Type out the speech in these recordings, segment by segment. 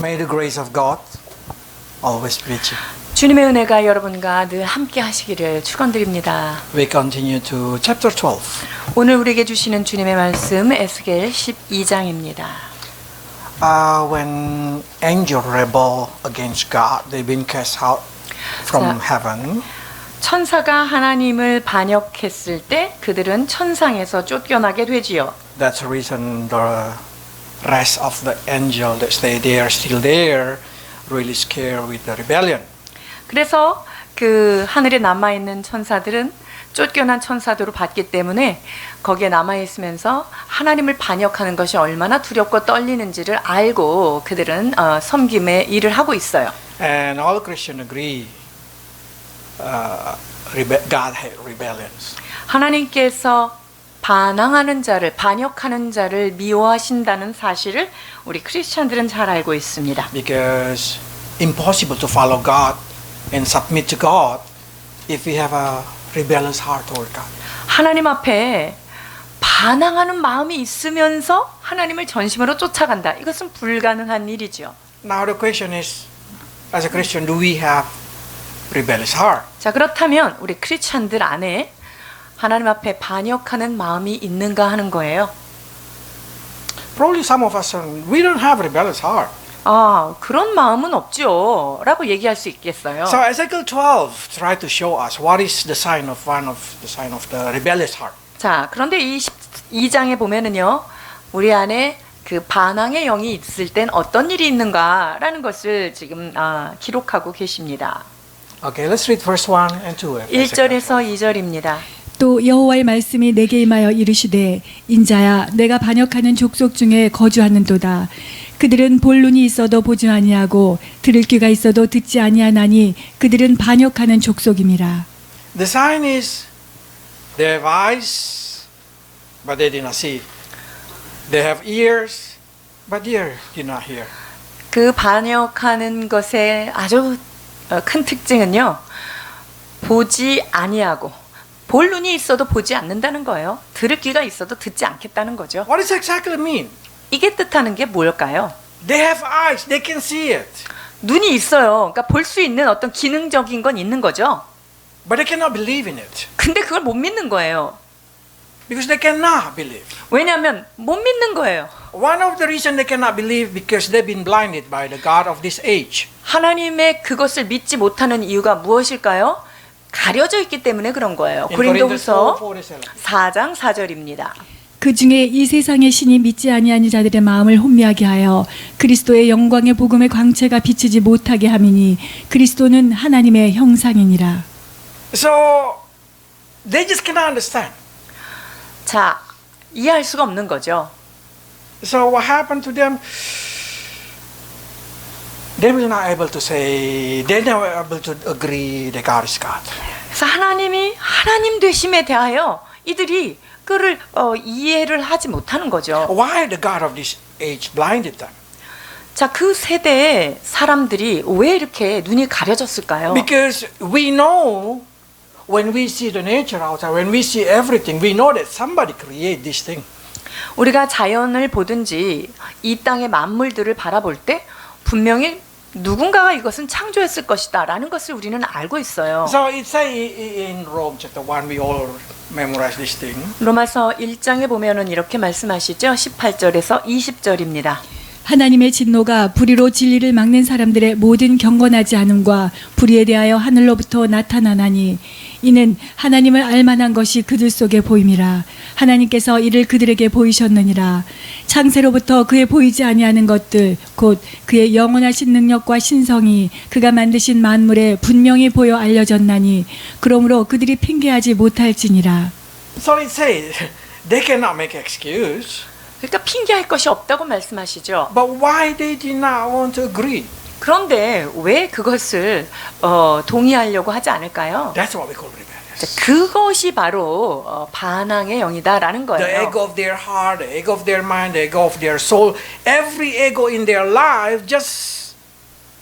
May the grace of God always be with you. 주님의 은혜가 여러분과 늘 함께 하시기를 축원드립니다. We continue to chapter 12. 오늘 우리에게 주시는 주님의 말씀 에스겔 12장입니다. When angels rebel against God, they've been cast out from heaven. 천사가 하나님을 반역했을 때 그들은 천상에서 쫓겨나게 되지요. That's the reason the rest of the angels that stay there, still there, really scared with the rebellion. 그래서 그 하늘에 남아 있는 천사들은 쫓겨난 천사들로 봤기 때문에 거기에 남아 있으면서 하나님을 반역하는 것이 얼마나 두렵고 떨리는지를 알고 그들은 섬김의 일을 하고 있어요. And all Christians agree God had rebellions. 하나님께서 반항하는 자를, 반역하는 자를 미워하신다는 사실을 우리 크리스찬들은 잘 알고 있습니다. Because impossible to follow God and submit to God if we have a rebellious heart toward God. 하나님 앞에 반항하는 마음이 있으면서 하나님을 전심으로 쫓아간다. 이것은 불가능한 일이죠. Now the question is, as a Christian, do we have rebellious heart? 자, 그렇다면 우리 크리스찬들 안에 하나님 앞에 반역하는 마음이 있는가 하는 거예요. Probably some of us, we don't have rebellious heart. 그런 마음은 없죠. 라고 얘기할 수 있겠어요. So Ezekiel 12 try to show us what is the sign of the rebellious heart. 자, 그런데 이 12장에 보면은요, 우리 안에 그 반항의 영이 있을 땐 어떤 일이 있는가라는 것을 지금 기록하고 계십니다. Okay, let's read verse 1 and 2. 1절에서 2절입니다. 또 여호와의 말씀이 내게 임하여 이르시되 인자야 내가 반역하는 족속 중에 거주하는도다. 그들은 볼 눈이 있어도 보지 아니하고 들을 귀가 있어도 듣지 아니하나니 그들은 반역하는 족속임이라. The sign is they have eyes, but they did not see. They have ears, but they did not hear. 그 반역하는 것의 아주 큰 특징은요, 보지 아니하고 볼 눈이 있어도 보지 않는다는 거예요. 들을 귀가 있어도 듣지 않겠다는 거죠. What does exactly mean? 이게 뜻하는 게 뭘까요? They have eyes, they can see it, 눈이 있어요. 그러니까 볼 수 있는 어떤 기능적인 건 있는 거죠. but they cannot believe in it 근데 그걸 못 믿는 거예요. because they cannot believe. 왜냐하면 못 믿는 거예요. One of the reasons they cannot believe because they've been blinded by the God of this age. 하나님의 그것을 믿지 못하는 이유가 무엇일까요? 가려져 있기 때문에 그런 거예요. In Corinthians 고린도후서 4:47. 4장 4절입니다. 그 중에 이 세상의 신이 믿지 아니하는 자들의 마음을 혼미하게 하여 그리스도의 영광의 복음의 광채가 비치지 못하게 함이니 그리스도는 하나님의 형상이니라. So they just cannot understand. 자, 이해할 수가 없는 거죠. So what happened to them? They were not able to say, they're not able to agree that God is God. 그래서 하나님이 하나님 되심에 대하여 이들이 그를 이해를 하지 못하는 거죠. Why the God of this age blinded them? 자, 그 세대의 사람들이 왜 이렇게 눈이 가려졌을까요? Because we know when we see the nature outside, when we see everything, we know that somebody created this thing. 우리가 자연을 보든지 이 땅의 만물들을 바라볼 때 분명히 누군가가 이것은 창조했을 것이다 라는 것을 우리는 알고 있어요. So it say in Rome chapter 1, we all memorize this thing. 로마서 1장에 보면은 이렇게 말씀하시죠. 18절에서 20절입니다. 하나님의 진노가 불의로 진리를 막는 사람들의 모든 경건하지 않음과 불의에 대하여 하늘로부터 나타나나니 이는 하나님을 알만한 것이 그들 속에 보임이라. 하나님께서 이를 그들에게 보이셨느니라. 창세로부터 그의 보이지 아니하는 것들 곧 그의 영원하신 능력과 신성이 그가 만드신 만물에 분명히 보여 알려졌나니 그러므로 그들이 핑계하지 못할지니라. So it says they cannot make excuse. 그러니까 핑계할 것이 없다고 말씀하시죠. But why they did not want to agree? 그런데 왜 그것을 동의하려고 하지 않을까요? That's what we call rebellious. 그것이 바로 반항의 영이다라는 The 거예요. ego of their heart, the ego of their mind, the ego of their soul, every ego in their life just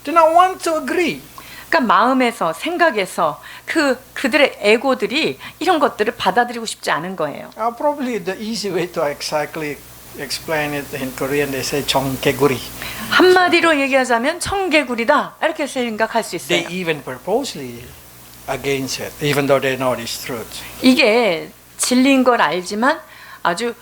do not want to agree. 그러니까 마음에서 생각에서 그들의 에고들이 이런 것들을 받아들이고 싶지 않은 거예요. Probably the easy way to exactly explain it in Korean, they say 정개구리. 한마디로 얘기하자면 청개구리다 이렇게 생각할 수 있어요. They even purposely against it, even though they know it's truth. 이게 진리인 걸 알지만 아주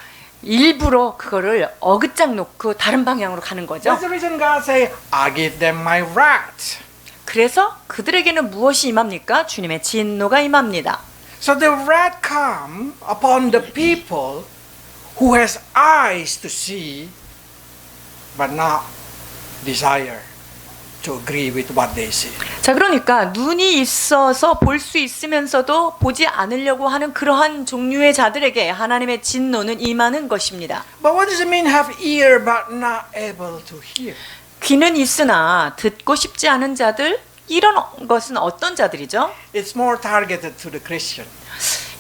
일부러 그거를 어긋장 놓고 다른 방향으로 가는 거죠. That's the reason God say, I give them my wrath. 그래서 그들에게는 무엇이 임합니까? 주님의 진노가 임합니다. So the wrath come upon the people who has eyes to see, but not desire to agree with what they see. 자, 그러니까 눈이 있어서 볼 수 있으면서도 보지 않으려고 하는 그러한 종류의 자들에게 하나님의 진노는 임하는 것입니다. But what does it mean have ear but not able to hear? 귀는 있으나 듣고 싶지 않은 자들, 이런 것은 어떤 자들이죠? It's more targeted to the Christian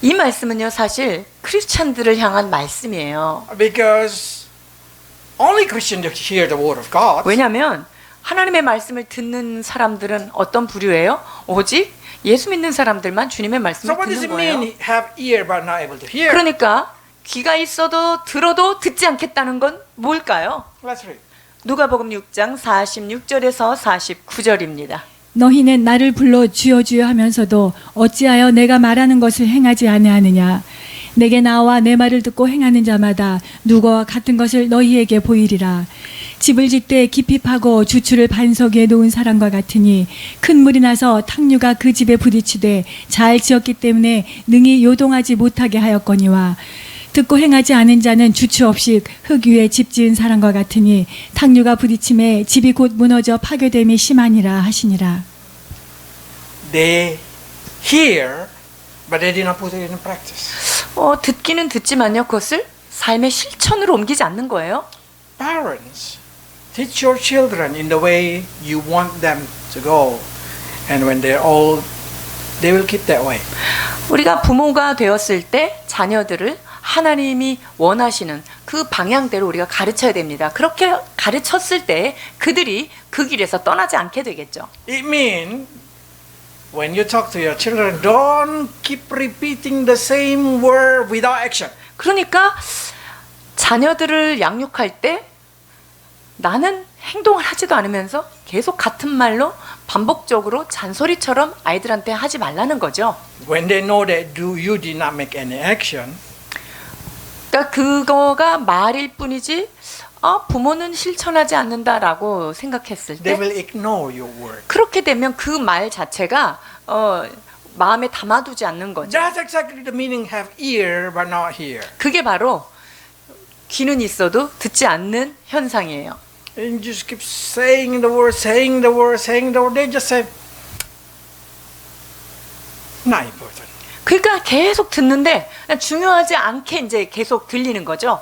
이 말씀은요, 사실 크리스찬들을 향한 말씀이에요. because only Christians hear the word of God. 왜냐하면 하나님의 말씀을 듣는 사람들은 어떤 부류예요? 오직 예수 믿는 사람들만 주님의 So 말씀을 what does 듣는 it 거예요. mean have ear but not able to hear? 그러니까 귀가 있어도 들어도 듣지 않겠다는 건 뭘까요? Let's read. 누가복음 6장 46절에서 49절입니다. 너희는 나를 불러 주여 주여 하면서도 어찌하여 내가 말하는 것을 행하지 아니하느냐. 내게 나와 내 말을 듣고 행하는 자마다 누구와 같은 것을 너희에게 보이리라. 집을 짓되 깊이 파고 주추를 반석 위에 놓은 사람과 같으니 큰 물이 나서 탕류가 그 집에 부딪히되 잘 지었기 때문에 능히 요동하지 못하게 하였거니와 듣고 행하지 않은 자는 주추 없이 흙 위에 집 지은 사람과 같으니 탕류가 부딪힘에 집이 곧 무너져 파괴됨이 심하니라 하시니라. They hear but they did not put it in practice. 듣기는 듣지만요, 그것을 삶의 실천으로 옮기지 않는 거예요. Parents, teach your children in the way you want them to go. And when they're old, they will keep that way. 우리가 부모가 되었을 때 자녀들을 하나님이 원하시는 그 방향대로 우리가 가르쳐야 됩니다. 그렇게 가르쳤을 때 그들이 그 길에서 떠나지 않게 되겠죠. It means when you talk to your children, don't keep repeating the same word without action. 그러니까 자녀들을 양육할 때 나는 행동을 하지도 않으면서 계속 같은 말로 반복적으로 잔소리처럼 아이들한테 하지 말라는 거죠. When they know that you did not make any action, 그러니까 그거가 말일 뿐이지 부모는 실천하지 않는다라고 생각했을 they 때 will ignore your word. 그렇게 되면 그 말 자체가 마음에 담아두지 않는 거죠. That's exactly the meaning have ear but not hear. 그게 바로 귀는 있어도 듣지 않는 현상이에요. And you just keep saying the word, saying the word, saying the word. They just say, not important. 그러니까 계속 듣는데 중요하지 않게 이제 계속 들리는 거죠.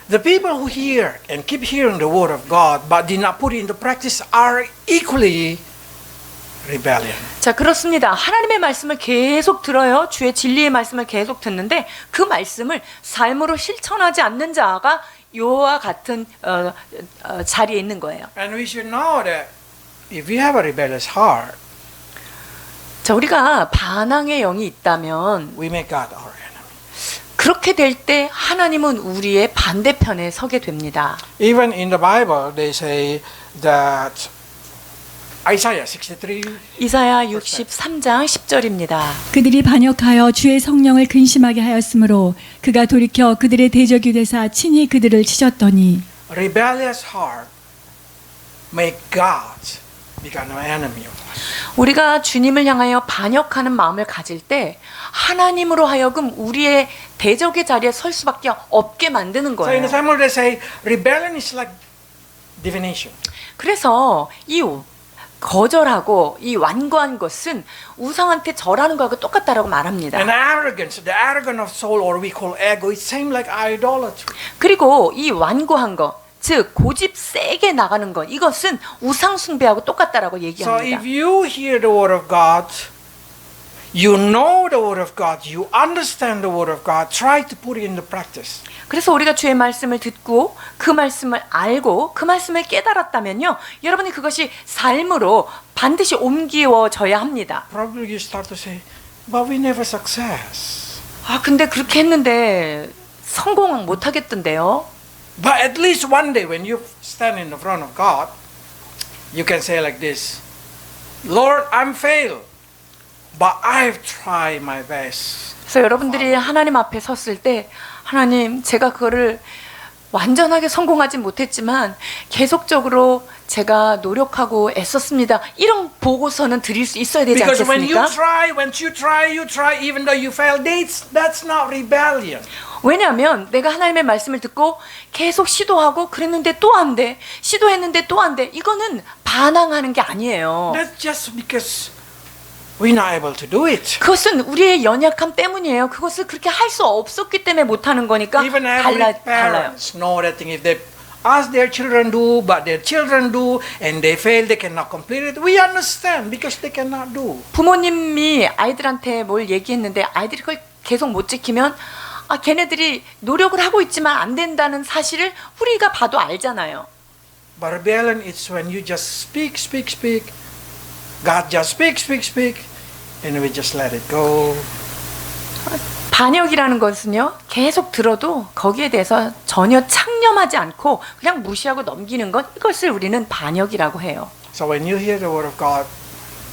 The people who hear and keep hearing the word of God but did not put it into practice are equally rebellion. 자, 그렇습니다. 하나님의 말씀을 계속 들어요. 주의 진리의 말씀을 계속 듣는데 그 말씀을 삶으로 실천하지 않는 자가 요와 같은 자리에 있는 거예요. And we should know that if we have a rebellious heart, 자, 우리가 반항의 영이 있다면 we make God our enemy. 그렇게 될 때 하나님은 우리의 반대편에 서게 됩니다. Even in the Bible, they say that Isaiah 63, 이사야 63장 10절입니다. 그들이 반역하여 주의 성령을 근심하게 하였으므로 그가 돌이켜 그들의 대적이 되사 친히 그들을 치셨더니 rebellious heart make God become an enemy of us. 우리가 주님을 향하여 반역하는 마음을 가질 때 하나님으로 하여금 우리의 대적의 자리에 설 수밖에 없게 만드는 So in 거예요. the Bible they say rebellion is like divination. 그래서 이 거절하고 이 완고한 것은 우상한테 절하는 거하고 똑같다라고 말합니다. And arrogance, the arrogance of soul, or we call ego, is same like idolatry. 그리고 이 완고한 것, 즉 고집 세게 나가는 것, 이것은 우상 숭배하고 똑같다라고 So 얘기합니다. if you hear the word of God, you know the word of God, you understand the word of God, try to put it into practice. 그래서 우리가 주의 말씀을 듣고 그 말씀을 알고 그 말씀을 깨달았다면요, 여러분이 그것이 삶으로 반드시 옮기워져야 합니다. Probably you start to say, but we never success. 근데 그렇게 했는데 성공 못 하겠던데요. But at least one day when you stand in the front of God, you can say like this, Lord, I'm failed, but I've tried my best. 그래서 여러분들이 하나님 앞에 섰을 때 하나님 제가 그거를 완전하게 성공하지 못했지만 계속적으로 제가 노력하고 애썼습니다. 이런 보고서는 드릴 수 있어야 되지 Because when you 않겠습니까? try, even though you fail, that's not rebellion. 왜냐하면 내가 하나님의 말씀을 듣고 계속 시도하고 그랬는데 또 안 돼. 시도했는데 또 안 돼. 이거는 반항하는 게 아니에요. That's just because we're not able to do it. 그것은 우리의 연약함 때문이에요. 그것을 그렇게 할 수 없었기 때문에 못하는 거니까 Even every 달라요. parents know that thing. If they ask their children do, but their children do, and they fail, they cannot complete it. We understand because they cannot do. 부모님이 아이들한테 뭘 얘기했는데 아이들이 그걸 계속 못 지키면 걔네들이 노력을 하고 있지만 안 된다는 사실을 우리가 봐도 알잖아요. But rebellion is when you just speak. God just speak, and we just let it go. 반역이라는 것은요, 계속 들어도 거기에 대해서 전혀 창념하지 않고 그냥 무시하고 넘기는 것, 이것을 우리는 반역이라고 해요. So when you hear the word of God,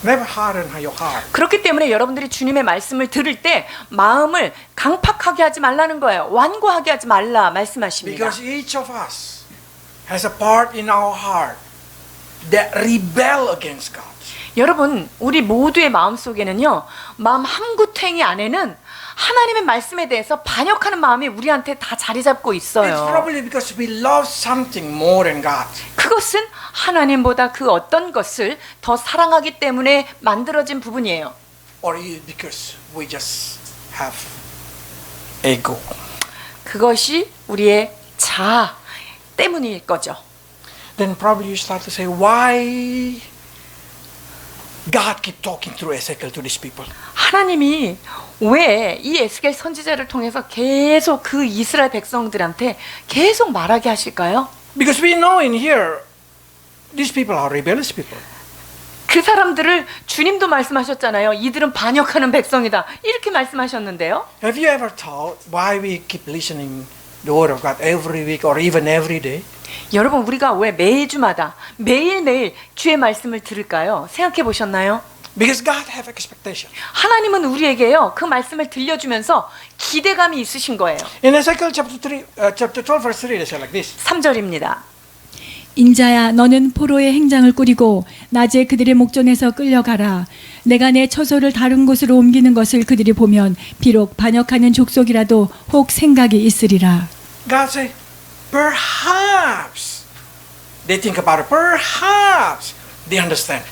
never harden your heart. 그렇기 때문에 여러분들이 주님의 말씀을 들을 때 마음을 강팍하게 하지 말라는 거예요. 완고하게 하지 말라 말씀하십니다. Because each of us has a part in our heart that rebel against God. 여러분, 우리 모두의 마음속에는요, 마음 한구탱이 안에는 하나님의 말씀에 대해서 반역하는 마음이 우리한테 다 자리 잡고 It's 있어요. probably because we love something more than God. 그것은 하나님보다 그 어떤 것을 더 사랑하기 때문에 만들어진 부분이에요. Or because we just have ego. 그것이 우리의 자아 때문일 거죠. Then probably you start to say, why God keep talking through Ezekiel to these people? 하나님이 왜 이 에스겔 선지자를 통해서 계속 그 이스라엘 백성들한테 계속 말하게 하실까요? Because we know in here, these people are rebellious people. 그 사람들을 주님도 말씀하셨잖아요. 이들은 반역하는 백성이다. 이렇게 말씀하셨는데요. Have you ever thought why we keep listening the word of God every week or even every day? 여러분, 우리가 왜 매주마다 매일매일 주의 말씀을 들을까요? 생각해 보셨나요? Because God have expectation. 하나님은 우리에게요, 그 말씀을 들려주면서 기대감이 있으신 거예요. In Ezekiel chapter 12 verse 3 they say like this. 3절입니다. 인자야 너는 포로의 행장을 꾸리고 낮에 그들의 목전에서 끌려가라. 내가 내 처소를 다른 곳으로 옮기는 것을 그들이 보면 비록 반역하는 족속이라도 혹 생각이 있으리라. God say, perhaps they think about it. Perhaps they understand.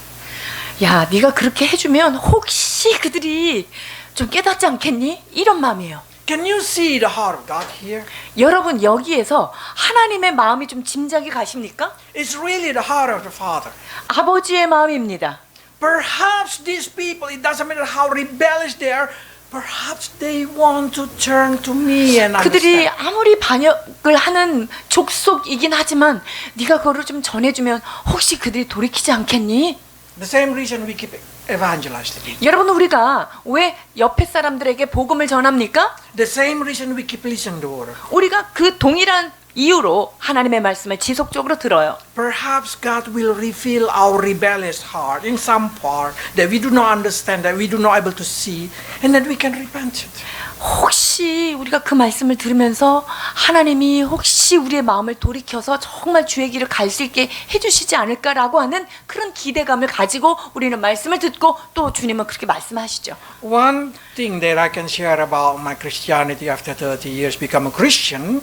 야, 네가 그렇게 해주면 혹시 그들이 좀 깨닫지 않겠니? 이런 마음이에요. Can you see the heart of God here? 여러분, 여기에서 하나님의 마음이 좀 짐작이 가십니까? It's really the heart of the Father. 아버지의 마음입니다. Perhaps these people, it doesn't matter how rebellious they are, perhaps they want to turn to me and 그들이 understand. 아무리 반역을 하는 족속이긴 하지만 네가 그거를 좀 전해주면 혹시 그들이 돌이키지 않겠니? The same reason we keep evangelizing. 여러분, 우리가 왜 옆에 사람들에게 복음을 전합니까? The same reason we keep listening to the word. 우리가 그 동일한 이유로 하나님의 말씀을 지속적으로 들어요. Perhaps God will reveal our rebellious heart in some part that we do not understand, that we do not able to see, and that we can repent it. 혹시 우리가 그 말씀을 들으면서 하나님이 혹시 우리의 마음을 돌이켜서 정말 주의 길을 갈 수 있게 해주시지 않을까라고 하는 그런 기대감을 가지고 우리는 말씀을 듣고 또 주님은 그렇게 말씀하시죠. One thing that I can share about my Christianity after 30 years become a Christian,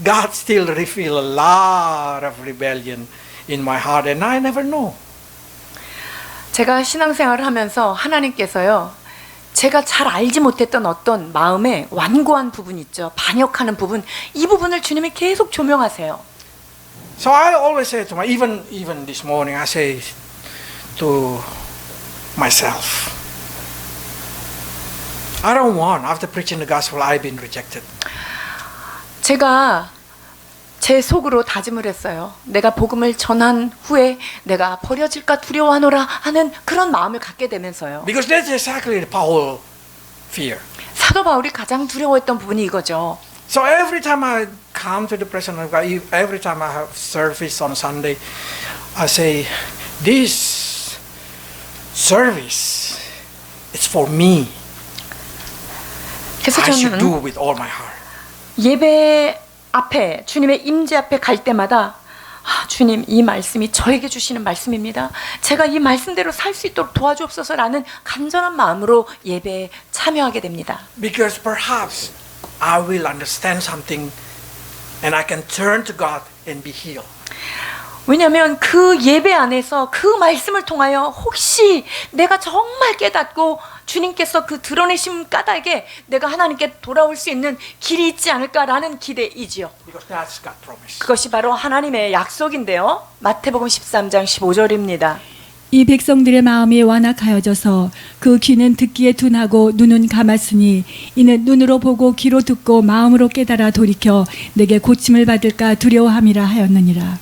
God still reveal a lot of rebellion in my heart and I never know. 제가 신앙생활을 하면서 하나님께서요, 제가 잘 알지 못했던 어떤 마음의 완고한 부분 있죠. 반역하는 부분, 이 부분을 주님이 계속 조명하세요. So I always say to my, even this morning, I say to myself, I don't want, after preaching the gospel, I've been rejected. 제가 제 속으로 다짐을 했어요. 내가 복음을 전한 후에 내가 버려질까 두려워하노라 하는 그런 마음을 갖게 되면서요. Because that's exactly the Paul fear. 사도 바울이 가장 두려워했던 부분이 이거죠. So every time I come to the presence of God, every time I have service on Sunday, I say, this service, it's for me. 그래서 I should do 저는 with all my heart. 예배 앞에 주님의 임재 앞에 갈 때마다 주님 이 말씀이 저에게 주시는 말씀입니다. 제가 이 말씀대로 살 수 있도록 도와주옵소서라는 간절한 마음으로 예배에 참여하게 됩니다. Because perhaps I will understand something and I can turn to God and be healed. 왜냐하면 그 예배 안에서 그 말씀을 통하여 혹시 내가 정말 깨닫고 주님께서 그 드러내신 까닭에 내가 하나님께 돌아올 수 있는 길이 있지 않을까라는 기대이지요. Because that's God's promise. 그것이 바로 하나님의 약속인데요. 마태복음 13장 15절입니다. 이 백성들의 마음이 완악하여져서 그 귀는 듣기에 둔하고 눈은 감았으니 이는 눈으로 보고 귀로 듣고 마음으로 깨달아 돌이켜 내게 고침을 받을까 두려워함이라 하였느니라.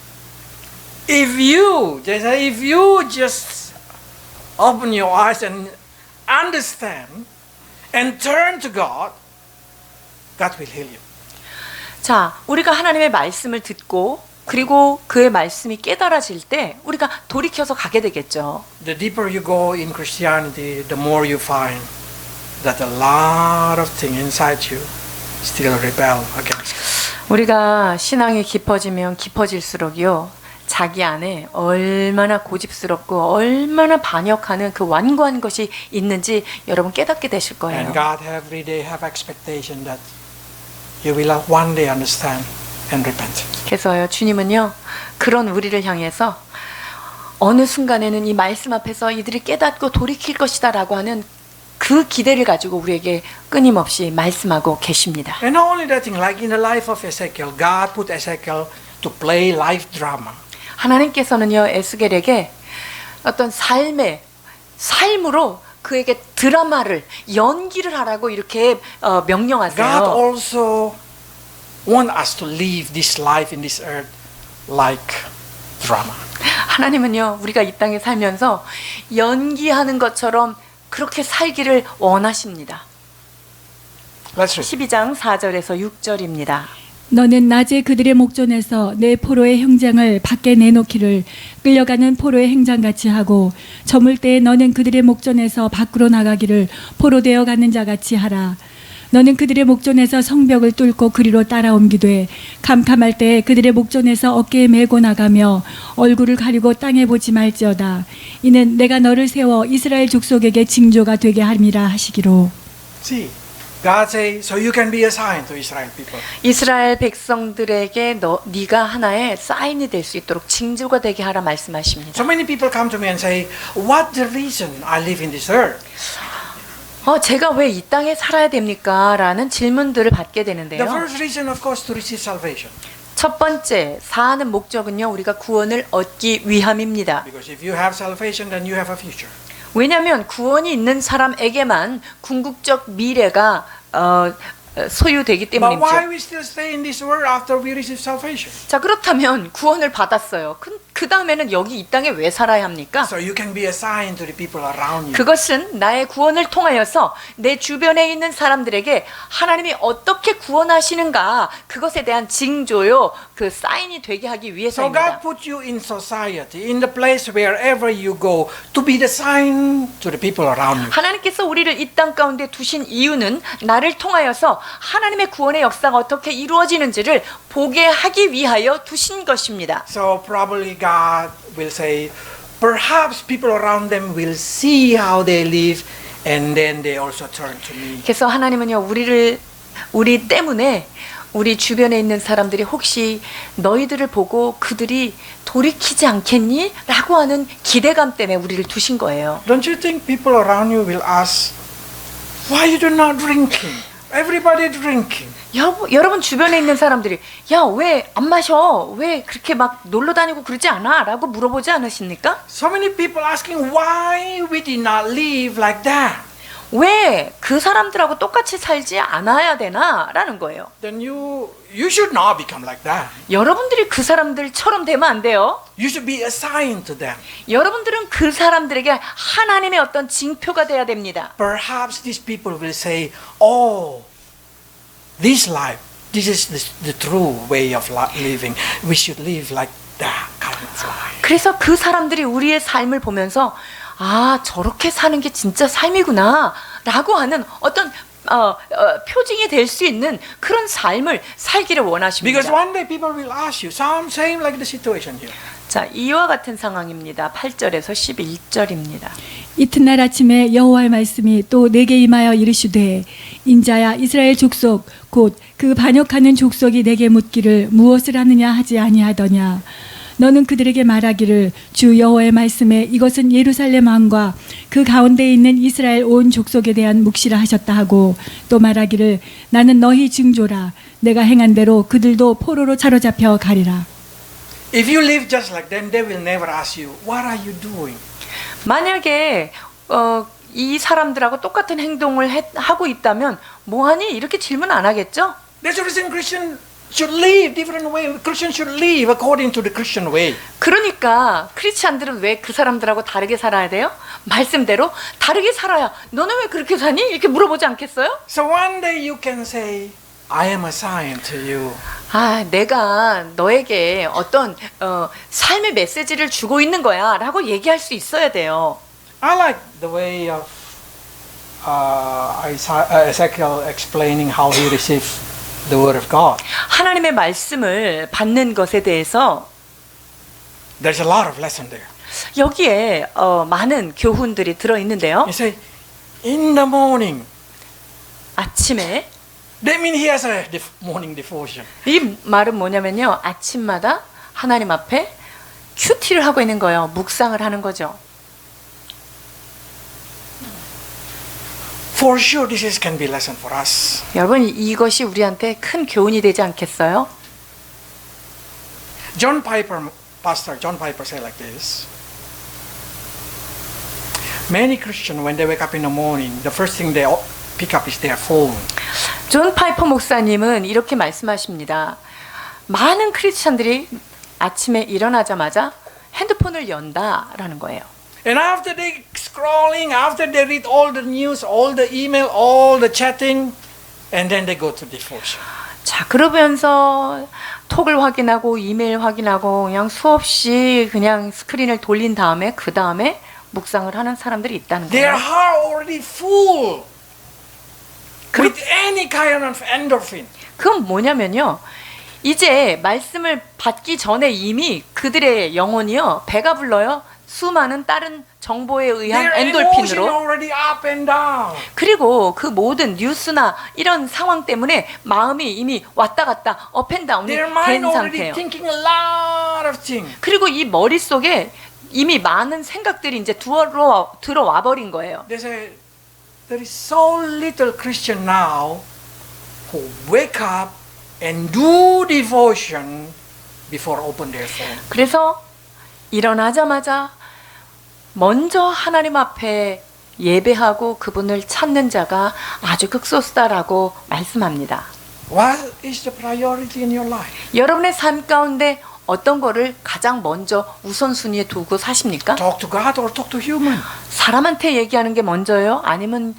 If you just open your eyes and understand and turn to God, God will heal you. 자, 우리가 하나님의 말씀을 듣고 그리고 그의 말씀이 깨달아질 때 우리가 돌이켜서 가게 되겠죠. The deeper you go in Christianity, the more you find that a lot of things inside you still rebel against God. 우리가 신앙이 깊어지면 깊어질수록요. 자기 안에 얼마나 고집스럽고 얼마나 반역하는 그 완고한 것이 있는지 여러분 깨닫게 되실 거예요. And God every day have expectation that you will one day understand and repent. 그래서요, 주님은요, 그런 우리를 향해서 어느 순간에는 이 말씀 앞에서 이들이 깨닫고 돌이킬 것이다라고 하는 그 기대를 가지고 우리에게 끊임없이 말씀하고 계십니다. And not only that thing, like in the life of Ezekiel, God put Ezekiel to play life drama. 하나님께서는요, 에스겔에게 어떤 삶으로 그에게 드라마를 연기를 하라고 이렇게 명령하세요. God also want us to live this life in this earth like drama. 하나님은요, 우리가 이 땅에 살면서 연기하는 것처럼 그렇게 살기를 원하십니다. Let's read. 12장 4절에서 6절입니다. 너는 낮에 그들의 목전에서 내 포로의 형장을 밖에 내놓기를 끌려가는 포로의 행장같이 하고 저물 때에 너는 그들의 목전에서 밖으로 나가기를 포로되어 가는 자같이 하라. 너는 그들의 목전에서 성벽을 뚫고 그리로 따라옮기되 캄캄할 때에 그들의 목전에서 어깨에 메고 나가며 얼굴을 가리고 땅에 보지 말지어다. 이는 내가 너를 세워 이스라엘 족속에게 징조가 되게 함이라 하시기로. See, God say, so you can be a sign to Israel people. 이스라엘 백성들에게 네가 하나의 사인이 될 수 있도록 징조가 되게 하라 말씀하십니다. So many people come to me and say, what the reason I live in this earth? 제가 왜 이 땅에 살아야 됩니까? 라는 질문들을 받게 The 되는데요. first reason, of course, to receive salvation. 첫 번째, 사는 목적은요, 우리가 구원을 얻기 위함입니다. Because if you have salvation, then you have a future. 왜냐하면 구원이 있는 사람에게만 궁극적 미래가 소유되기 But why 때문이죠. we still stay in this world after we receive salvation? 자, 그렇다면 구원을 받았어요. 그 다음에는 여기 이 땅에 왜 살아야 합니까? So you can be a sign to the people around you. 그것은 나의 구원을 통하여서 내 주변에 있는 사람들에게 하나님이 어떻게 구원하시는가 그것에 대한 징조요, 그 사인이 되게 하기 So 위해서입니다. God put you in society, in the place wherever you go, to be the sign to the people around you. 하나님께서 우리를 이 땅 가운데 두신 이유는 나를 통하여서 하나님의 구원의 역사가 어떻게 이루어지는지를 보게 하기 위하여 두신 것입니다. So probably God will say, perhaps people around them will see how they live, and then they also turn to me. 그래서 하나님은요, 우리 때문에 우리 주변에 있는 사람들이 혹시 너희들을 보고 그들이 돌이키지 않겠니? 라고 하는 기대감 때문에 우리를 두신 거예요. Don't you think people around you will ask, why you do not drinking? Everybody drinking. 여러분 주변에 있는 사람들이 야, 왜 안 마셔? 왜 그렇게 막 놀러 다니고 그러지 않아? 라고 물어보지 않으십니까? So many people asking why we did not live like that. 왜 그 사람들하고 똑같이 살지 않아야 되나? 라는 거예요. Then you should not become like that. 여러분들이 그 사람들처럼 되면 안 돼요. You should be a sign to them. 여러분들은 그 사람들에게 하나님의 어떤 징표가 돼야 됩니다. Perhaps these people will say, oh, this life, this is the true way of living. We should live like that kind of life. 그래서 그 사람들이 우리의 삶을 보면서 아, 저렇게 사는 게 진짜 삶이구나 라고 하는 어떤 표징이 될 수 있는 그런 삶을 살기를 원하십니다. Because one day people will ask you, same like the situation here. 자, 이와 같은 상황입니다. 8절에서 11절입니다. 이튿날 아침에 여호와의 말씀이 또 내게 임하여 이르시되 인자야 이스라엘 족속 곧 그 반역하는 족속이 내게 묻기를 무엇을 하느냐 하지 아니하더냐 너는 그들에게 말하기를 주 여호와의 말씀에 이것은 예루살렘 왕과 그 가운데 있는 이스라엘 온 족속에 대한 묵시라 하셨다 하고 또 말하기를 나는 너희 증조라 내가 행한 대로 그들도 포로로 사로잡혀 가리라. If you live just like them, they will never ask you, what are you doing? 만약에 이 사람들하고 똑같은 행동을 하고 있다면 뭐하니? 이렇게 질문 안 하겠죠? That's the reason Christians should live different way. Christians should live according to the Christian way. 그러니까 크리스찬들은 왜 그 사람들하고 다르게 살아야 돼요? 말씀대로 다르게 살아야 너는 왜 그렇게 사니? 이렇게 물어보지 않겠어요? So one day you can say, I am assigned to you. 아, 내가 너에게 어떤 삶의 메시지를 주고 있는 거야 라고 얘기할 수 있어야 돼요. I like the way of Ezekiel explaining how he received the word of God. 하나님의 말씀을 받는 것에 대해서 There's a lot of lesson there. 여기에 많은 교훈들이 들어있는데요. You say, in the morning. 아침에 That means he has a morning devotion. 이 말은 뭐냐면요. 아침마다 하나님 앞에 큐티를 하고 있는 거예요. 묵상을 하는 거죠. For sure this can be lesson for us. 여러분 이것이 우리한테 큰 교훈이 되지 않겠어요? Pastor John Piper said like this. Many Christians when they wake up in the morning, the first thing they pick up is their phone. 존 파이퍼 목사님은 이렇게 말씀하십니다. 많은 크리스찬들이 아침에 일어나자마자 핸드폰을 연다라는 거예요. And after they scrolling, after they read all the news, all the email, all the chatting, and then they go to devotion. 자, 그러면서 톡을 확인하고 이메일 확인하고 그냥 수없이 그냥 스크린을 돌린 다음에 그 다음에 묵상을 하는 사람들이 있다는 Their 거예요. heart already full with any kind of endorphin. 그건 뭐냐면요. 이제 말씀을 받기 전에 이미 그들의 영혼이요. 배가 불러요. 수많은 다른 정보에 의한 Their emotion 엔돌핀으로. already up and down. 그리고 그 모든 뉴스나 이런 상황 때문에 마음이 이미 왔다 갔다 업앤다운이 Their 된 mind already 상태예요. thinking a lot of things. 그리고 이 머릿속에 이미 많은 생각들이 이제 들어와 버린 거예요. They say there is so little Christian now who wake up and do devotion before open their phone. 그래서 일어나자마자 먼저 하나님 앞에 예배하고 그분을 찾는 자가 아주 극소수다라고 말씀합니다. What is the priority in your life? 여러분의 삶 가운데 어떤 거를 가장 먼저 우선순위에 두고 사십니까? Talk to God or talk to human? 사람한테 얘기하는 게 먼저예요? 아니면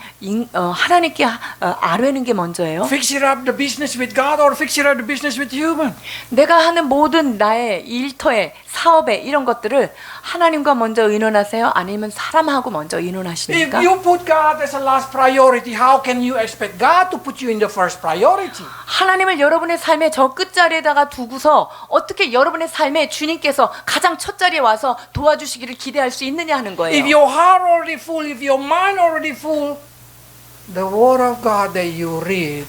하나님께 아뢰는 게 먼저예요? Fix it up the business with God or fix it up the business with human? 내가 하는 모든 나의 일터에 사업에 이런 것들을 하나님과 먼저 의논하세요? 아니면 사람하고 먼저 If 의논하십니까? you put God as a last priority, how can you expect God to put you in the first priority? 하나님을 여러분의 삶의 저 끝자리에다가 두고서 어떻게 여러분의 삶에 주님께서 가장 첫 자리에 와서 도와주시기를 기대할 수 있느냐 하는 If 거예요. your heart already full, if your mind already full, the word of God that you read,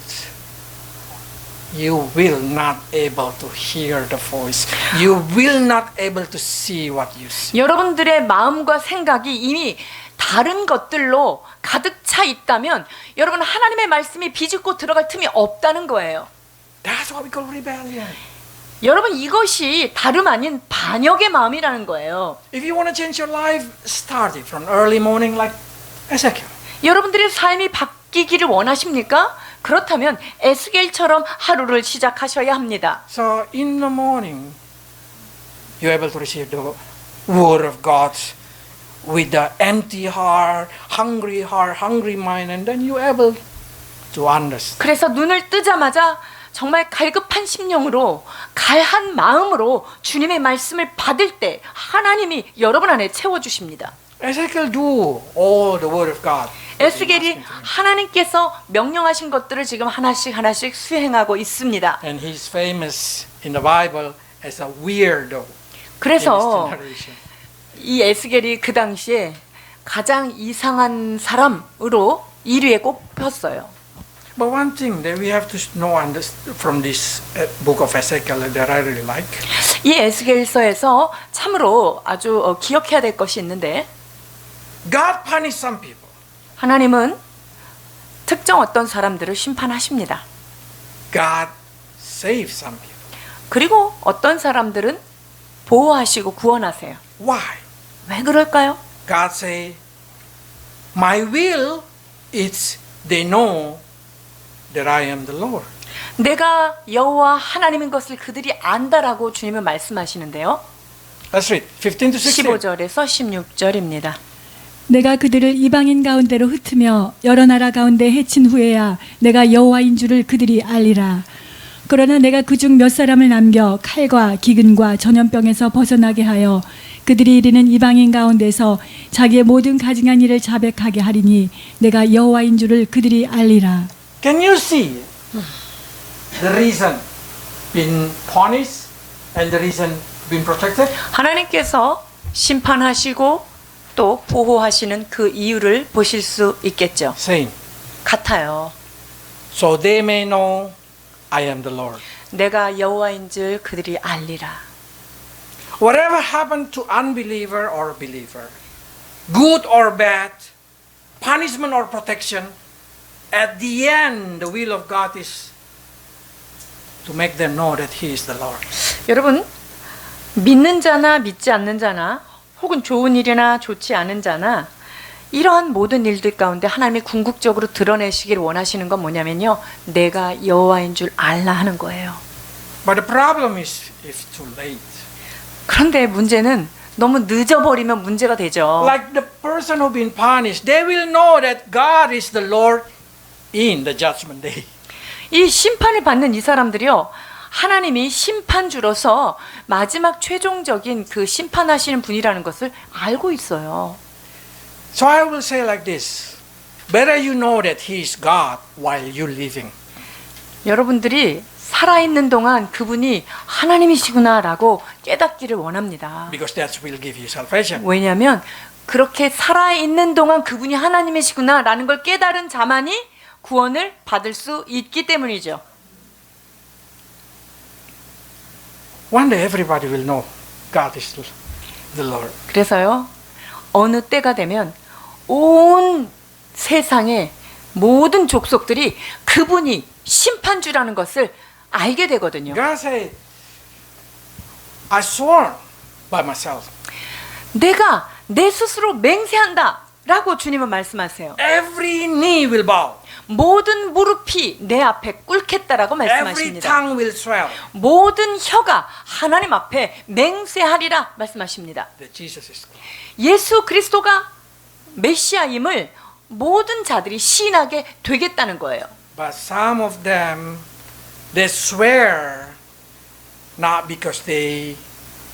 you will not able to hear the voice. You will not able to see what you see. 여러분들의 마음과 생각이 이미 다른 것들로 가득 차 있다면 여러분 하나님의 말씀이 비집고 들어갈 틈이 없다는 거예요. That's what we call rebellion. 여러분 이것이 다름 아닌 반역의 마음이라는 거예요. If you want to change your life, start it from early morning like Ezekiel. 여러분들의 삶이 바뀌기를 원하십니까? 그렇다면 에스겔처럼 하루를 시작하셔야 합니다. So in the morning, you're able to receive the word of God with the empty heart, hungry mind, and then you're able to understand. 그래서 눈을 뜨자마자 정말 갈급한 심령으로 갈한 마음으로 주님의 말씀을 받을 때 하나님이 여러분 안에 채워주십니다. Ezekiel do all the word of God. 에스겔이 하나님께서 명령하신 것들을 지금 하나씩 하나씩 수행하고 있습니다. And he's famous in the Bible as a weirdo in 그래서 his generation. 이 에스겔이 그 당시에 가장 이상한 사람으로 1위에 꼽혔어요. But one thing that we have to know from this book of Ezekiel that I really like, 이 에스겔서에서 참으로 아주 기억해야 될 것이 있는데 God punished some people. 하나님은 특정 어떤 사람들을 심판하십니다. God saved some people. 그리고 어떤 사람들은 보호하시고 구원하세요. Why? 왜 그럴까요? God say, my will is they know that I am the Lord. 내가 여호와 하나님인 것을 그들이 안다라고 주님은 말씀하시는데요. Let's read 15 to 16. 15절에서 16절입니다. 내가 그들을 이방인 가운데로 흩으며 여러 나라 가운데 해친 후에야 내가 여호와인 줄을 그들이 알리라. 그러나 내가 그중 몇 사람을 남겨 칼과 기근과 전염병에서 벗어나게 하여 그들이 이르는 이방인 가운데서 자기의 모든 가증한 일을 자백하게 하리니 내가 여호와인 줄을 그들이 알리라. Can you see the reason being punished and the reason being protected? 하나님께서 심판하시고 또 보호하시는 그 이유를 보실 수 있겠죠. Same. 같아요. So they may know I am the Lord. 내가 여호와인 줄 그들이 알리라. Whatever happened to unbeliever or believer, good or bad, punishment or protection, at the end the will of God is to make them know that He is the Lord. 여러분, 믿는 자나 믿지 않는 자나 혹은 좋은 일이나 좋지 않은 자나 이러한 모든 일들 가운데 하나님이 궁극적으로 드러내시기를 원하시는 건 뭐냐면요. 내가 여호와인 줄 알라 하는 거예요. But the problem is if too late. 그런데 문제는 너무 늦어버리면 문제가 되죠. Like the person who been punished, they will know that God is the Lord in the judgment day. 이 심판을 받는 이 사람들이요. 하나님이 심판주로서 마지막 최종적인 그 심판하시는 분이라는 것을 알고 있어요. So I will say like this. Better you know that He is God while you're living. 여러분들이 살아있는 동안 그분이 하나님이시구나라고 깨닫기를 원합니다. Because that will give you salvation. 왜냐하면 그렇게 살아있는 동안 그분이 하나님이시구나라는 걸 깨달은 자만이 구원을 받을 수 있기 때문이죠. One day everybody will know God is the Lord. 그래서요. 어느 때가 되면 온 세상의 모든 족속들이 그분이 심판주라는 것을 알게 되거든요. God said, I swore by myself. 내가 내 스스로 맹세한다 라고 주님은 말씀하세요. Every knee will bow. 모든 무릎이 내 앞에 꿇겠다라고 Every 말씀하십니다. tongue will swear 모든 혀가 하나님 앞에 맹세하리라 말씀하십니다. that Jesus is God. 예수 그리스도가 메시아임을 모든 자들이 시인하게 되겠다는 거예요. But some of them, they swear not because they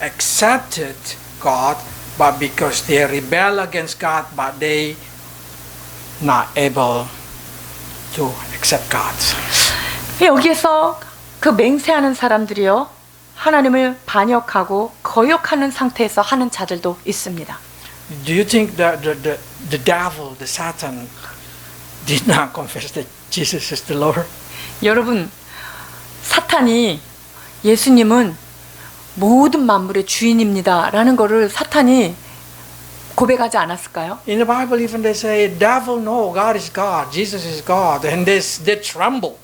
accepted God, but because they rebel against God, but they not able to accept God. 여기에서 그 맹세하는 사람들이요. 하나님을 반역하고 거역하는 상태에서 하는 자들도 있습니다. Do you think that the devil, the Satan, did not confess that Jesus is the Lord? 여러분, 사탄이 예수님은 모든 만물의 주인입니다 라는 거를 사탄이 고백하지 않았을까요? In the Bible even they say, devil no, God is God, Jesus is God, and they tremble.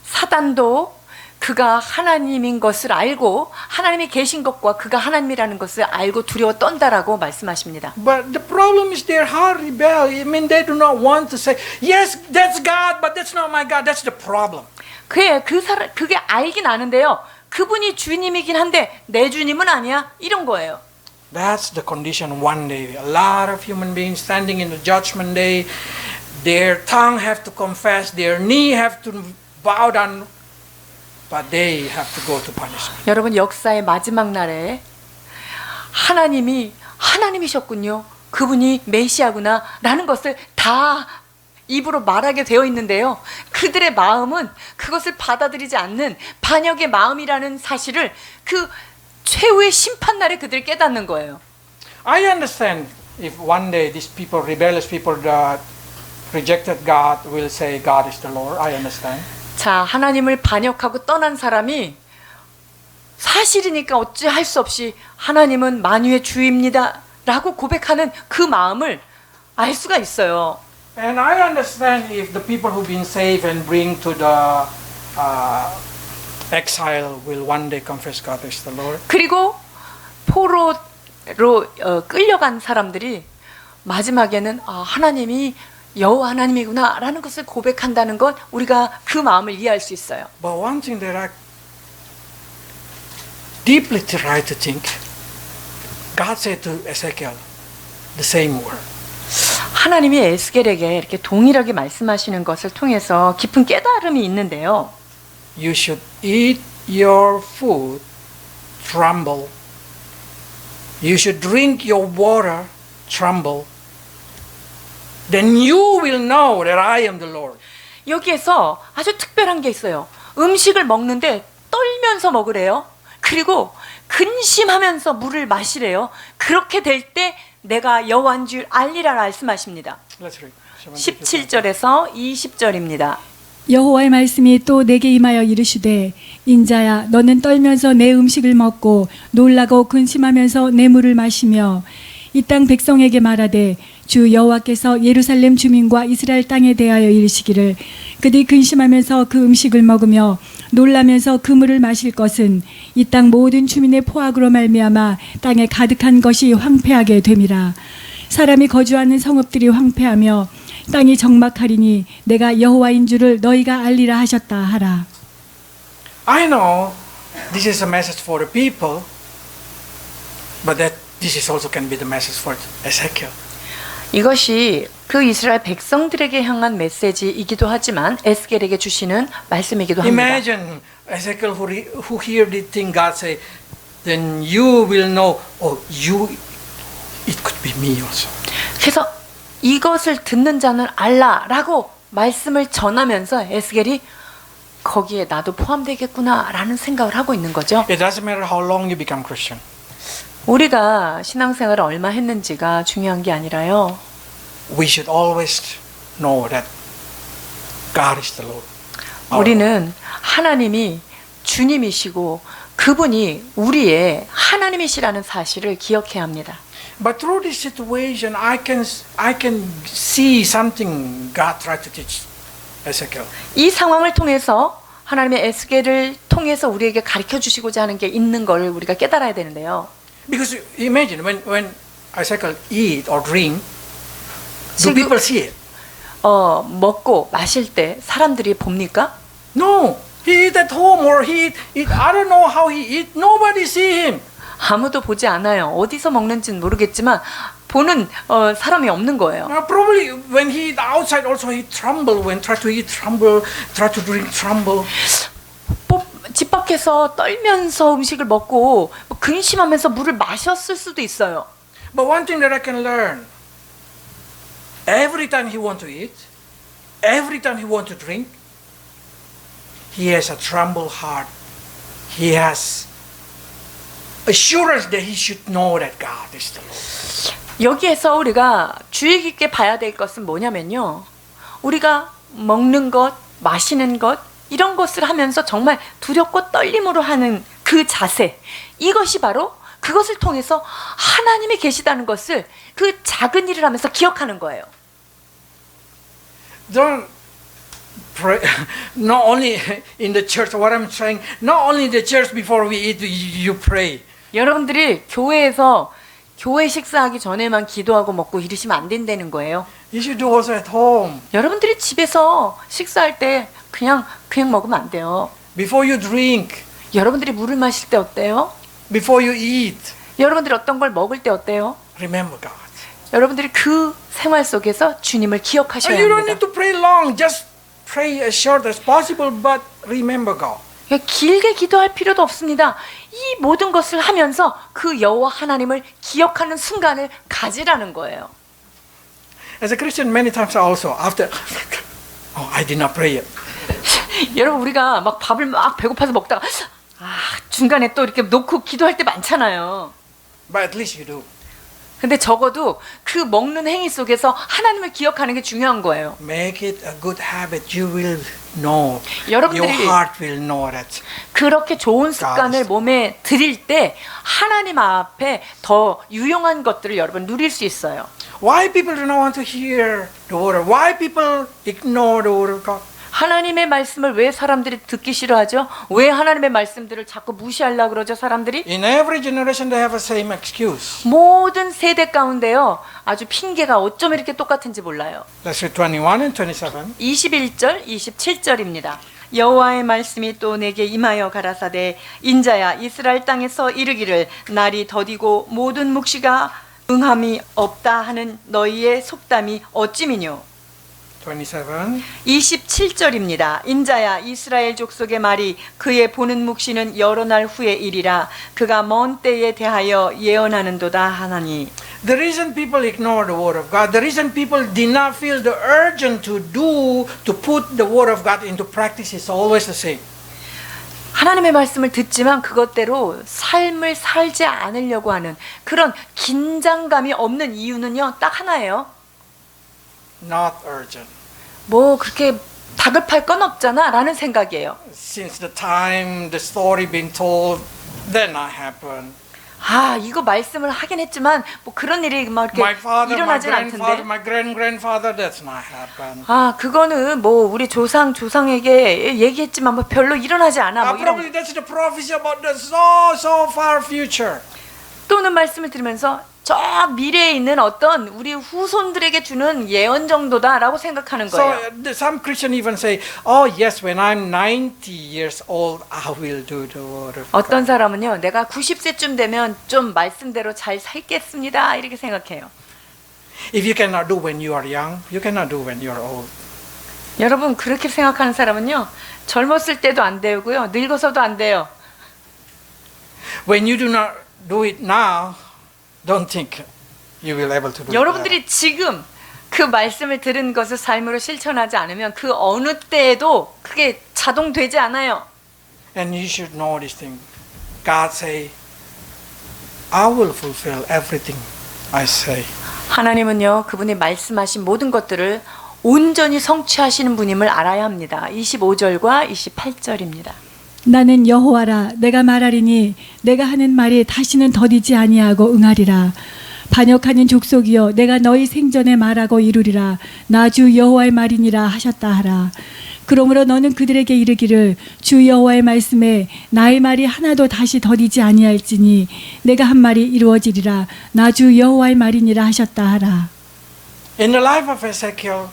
사단도 그가 하나님인 것을 알고 하나님이 계신 것과 그가 하나님이라는 것을 알고 두려워 떤다라고 말씀하십니다. But the problem is their heart rebel. I mean, they do not want to say, yes, that's God, but that's not my God. That's the problem. 그게 알긴 아는데요. 그분이 주님이긴 한데 내 주님은 아니야. 이런 거예요. That's the condition one day. A lot of human beings standing in the judgment day, their tongue have to confess, their knee have to bow down but they have to go to punishment. 여러분 역사의 마지막 날에 하나님이 하나님이셨군요. 그분이 메시아구나라는 것을 다 입으로 말하게 되어 있는데요. 그들의 마음은 그것을 받아들이지 않는 반역의 마음이라는 사실을 그 최후의 심판 날에 그들이 깨닫는 거예요. I understand if one day these people, rebellious people that rejected God, will say God is the Lord. I understand. 자, 하나님을 반역하고 떠난 사람이 사실이니까 어찌할 수 없이 하나님은 만유의 주입니다 라고 고백하는 그 마음을 알 수가 있어요. And I understand if the people who've been saved and bring to the exile will one day confess God is the Lord. 그리고 포로로 끌려간 사람들이 마지막에는 하나님이 여호와 하나님이구나 라는 것을 고백한다는 것, 우리가 그 마음을 이해할 수 있어요. But one thing that I deeply try to think, God said to Ezekiel the same word. 하나님이 에스겔에게 이렇게 동일하게 말씀하시는 것을 통해서 깊은 깨달음이 있는데요. You should eat your food, tremble. You should drink your water, tremble. Then you will know that I am the Lord. 여기에서 아주 특별한 게 있어요. 음식을 먹는데 떨면서 먹으래요. 그리고 근심하면서 물을 마시래요. 그렇게 될 때 내가 여호와인 줄 알리라 말씀하십니다. Let's read. 17절에서 20절입니다. 여호와의 말씀이 또 내게 임하여 이르시되 인자야 너는 떨면서 내 음식을 먹고 놀라고 근심하면서 내 물을 마시며 이 땅 백성에게 말하되 주 여호와께서 예루살렘 주민과 이스라엘 땅에 대하여 이르시기를 그들이 근심하면서 그 음식을 먹으며 놀라면서 그 물을 마실 것은 이 땅 모든 주민의 포악으로 말미암아 땅에 가득한 것이 황폐하게 됨이라. 사람이 거주하는 성읍들이 황폐하며 땅이 적막하리니 내가 여호와인 줄을 너희가 알리라 하셨다 하라. I know this is a message for the people, but that this is also can be the message for Ezekiel. 이것이 그 이스라엘 백성들에게 향한 메시지이기도 하지만 에스겔에게 주시는 말씀이기도 합니다. Imagine Ezekiel who hear the thing God say, then you will know. Oh, it could be me also. 그래서 이것을 듣는 자는 알라라고 말씀을 전하면서 에스겔이 거기에 나도 포함되겠구나라는 생각을 하고 있는 거죠. It doesn't matter how long you become Christian. 우리가 신앙생활을 얼마 했는지가 중요한 게 아니라요. We should always know that God is the Lord. 우리는 하나님이 주님이시고 그분이 우리의 하나님이시라는 사실을 기억해야 합니다. But through this situation, I can see something God tried to teach Ezekiel. 이 상황을 통해서 하나님의 에스겔을 통해서 우리에게 가르쳐 주시고자 하는 게 있는 걸 우리가 깨달아야 되는데요. Because imagine when Ezekiel eat or drink, do 지금- people see it? 먹고 마실 때 사람들이 봅니까? No. He eat at home or he eat. I don't know how he eat. Nobody see him. 아무도 보지 않아요. 어디서 먹는지는 모르겠지만 보는 사람이 없는 거예요. Probably when he eat outside also he tremble when try to eat tremble, try to drink tremble. 집 밖에서 떨면서 음식을 먹고 근심하면서 물을 마셨을 수도 있어요. But one thing that I can learn, every time he want to eat, every time he want to drink, he has a tremble heart. He has assurance that he should know that God is the Lord. 여기에서 우리가 주의 깊게 봐야 될 것은 뭐냐면요. 우리가 먹는 것, 마시는 것 이런 것을 하면서 정말 두렵고 떨림으로 하는 그 자세, 이것이 바로 그것을 통해서 하나님이 계시다는 것을 그 작은 일을 하면서 기억하는 거예요. Don't pray, not only in the church, what I'm saying, not only in the church before we eat, you pray. 여러분들이 교회에서 교회 식사하기 전에만 기도하고 먹고 이러시면 안 된다는 거예요. You should do also at home. 여러분들이 집에서 식사할 때 그냥 먹으면 안 돼요. Before you drink, 여러분들이 물을 마실 때 어때요? before you eat, 여러분들이 어떤 걸 먹을 때 어때요? remember God. 여러분들이 그 생활 속에서 주님을 기억하셔야 And you don't 합니다. need to pray long, just pray as short as possible, but remember God. 길게 기도할 필요도 없습니다. 이 모든 것을 하면서 그 여호와 하나님을 기억하는 순간을 가지라는 거예요. As a Christian, many times also after, oh, I did not pray yet. 여러분 우리가 막 밥을 막 배고파서 먹다가 중간에 또 이렇게 놓고 기도할 때 많잖아요. But at least you do. 근데 적어도 그 먹는 행위 속에서 하나님을 기억하는 게 중요한 거예요. Make it a good habit. You will know. 여러분들이 Your heart will know that. 그렇게 좋은 습관을 몸에 들일 때 하나님 앞에 더 유용한 것들을 여러분 누릴 수 있어요. Why people do not want to hear the word? Why people ignore the word of God? 하나님의 말씀을 왜 사람들이 듣기 싫어하죠? 왜 하나님의 말씀들을 자꾸 무시하려고 그러죠, 사람들이? In every generation they have the same excuse. 모든 세대 가운데요. 아주 핑계가 어쩜 이렇게 똑같은지 몰라요. Let's read 21 and 27. 21절, 27절입니다. 여호와의 말씀이 또 내게 임하여 가라사대 인자야 이스라엘 땅에서 이르기를 날이 더디고 모든 묵시가 응함이 없다 하는 너희의 속담이 어찌미뇨. 27. 27절입니다. 인자야 이스라엘 족속의 말이 그의 보는 묵시는 여러 날 후의 일이라 그가 먼 때에 대하여 예언하는도다 하나니. The reason people ignore the word of God, the reason people did not feel the urgent to put the word of God into practice is always the same. 하나님의 말씀을 듣지만 그것대로 삶을 살지 않으려고 하는 그런 긴장감이 없는 이유는요. 딱 하나예요. Not urgent. 뭐 그렇게 다급할 건 없잖아 라는 생각이에요. Since the time the story being told, then not happen. 이거 말씀을 하긴 했지만 뭐 그런 일이 막 이렇게 My father, my 일어나진 grandfather, 않던데. my grandfather, that's not happen. 그거는 뭐 우리 조상에게 얘기했지만 뭐 별로 일어나지 않아. 뭐 Probably 이런 that's the prophecy about the so far future. 또는 말씀을 들으면서 저 미래에 있는 어떤 우리 후손들에게 주는 예언 정도다라고 생각하는 거예요. So some Christians even say, "Oh yes, when I'm 90 years old, I will do the word of God." 어떤 사람은요, 내가 90세쯤 되면 좀 말씀대로 잘 살겠습니다 이렇게 생각해요. If you cannot do when you are young, you cannot do when you are old. 여러분 그렇게 생각하는 사람은요, 젊었을 때도 안 되고요, 늙어서도 안 돼요. When you do not do it now, don't think you will able to do it. 여러분들이 지금 그 말씀을 들은 것을 삶으로 실천하지 않으면 그 어느 때에도 그게 자동되지 않아요. And you should know this thing. God say, I will fulfill everything I say. 하나님은요, 그분이 말씀하신 모든 것들을 온전히 성취하시는 분임을 알아야 합니다. 25절과 28절입니다. 나는 여호와라 내가 말하리니 내가 하는 말이 다시는 더디지 아니하고 응하리라. 반역하는 족속이여 내가 너희 생전에 말하고 이루리라. 나 주 여호와의 말이니라 하셨다 하라. 그러므로 너는 그들에게 이르기를 주 여호와의 말씀에 나의 말이 하나도 다시 더디지 아니할지니 내가 한 말이 이루어지리라. 나 주 여호와의 말이니라 하셨다 하라. In the life of Ezekiel,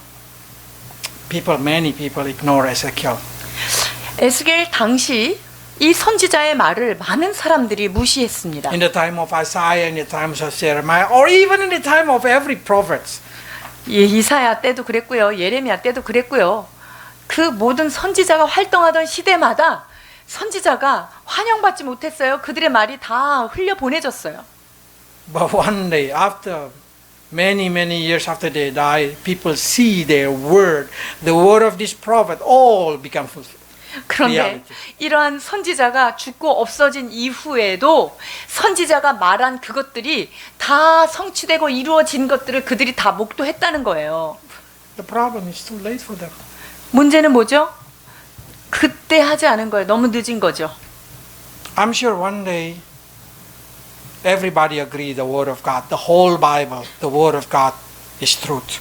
many people ignore Ezekiel. 에스겔 당시 이 선지자의 말을 많은 사람들이 무시했습니다. In the time of Isaiah, in the times of Jeremiah, or even in the time of every prophet. 이사야 때도 그랬고요. 예레미야 때도 그랬고요. 그 모든 선지자가 활동하던 시대마다 선지자가 환영받지 못했어요. 그들의 말이 다 흘려보내졌어요. But one day, after many years after they die, people see their word, the word of this prophet, all become fulfilled. 그런데 reality. 이러한 선지자가 죽고 없어진 이후에도 선지자가 말한 그것들이 다 성취되고 이루어진 것들을 그들이 다 목도했다는 거예요. The problem is too late for them. 문제는 뭐죠? 그때 하지 않은 거예요. 너무 늦은 거죠. I'm sure one day everybody agree the word of God, the whole Bible, the word of God is truth.